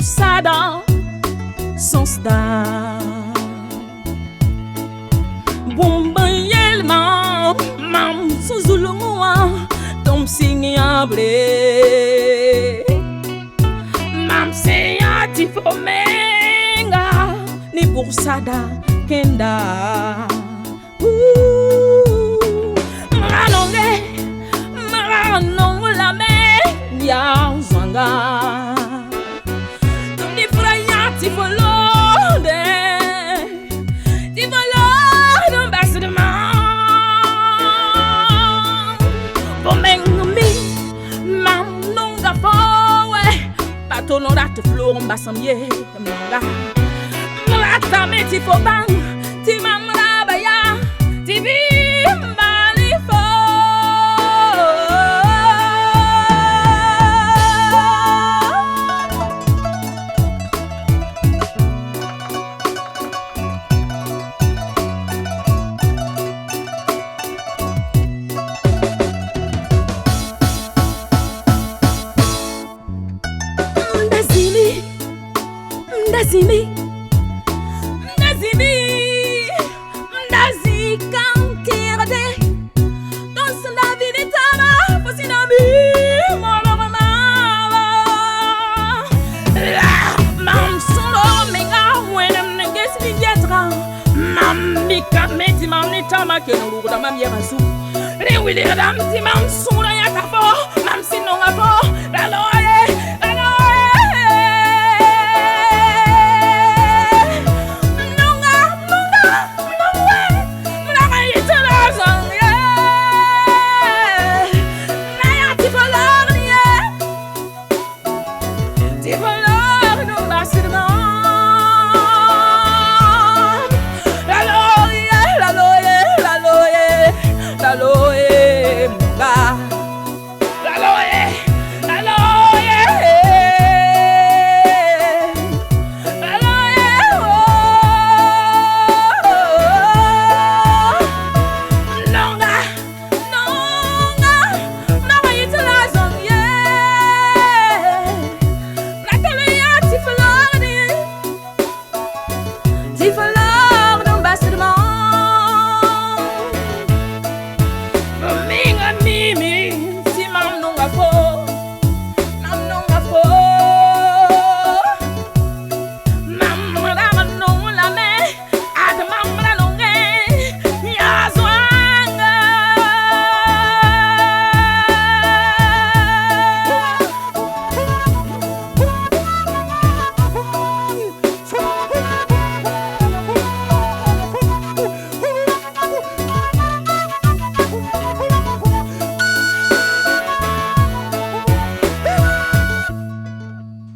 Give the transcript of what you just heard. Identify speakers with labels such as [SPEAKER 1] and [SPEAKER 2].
[SPEAKER 1] Sada son star Bomba yelma mam suzulua tom singiable mam se ati fomenga ni pour Sada kenda Maranonge la me ya zanga Ti volode ambassadement Bomengmi mam nonga fowe Batolo dat flor mbasamye mnonga Mrata me ti fobang ti mam rabaya ti bimbali fo Ndazi kankirde Dans la vie d'Etana Fosinabi Molorama Mam solo menga Wenem nenges vigetra Mam mika meti mam nitama Keno luguda mam yerasu Rewili radam ti mam sura yakafo Mam sinonga fo Laloye If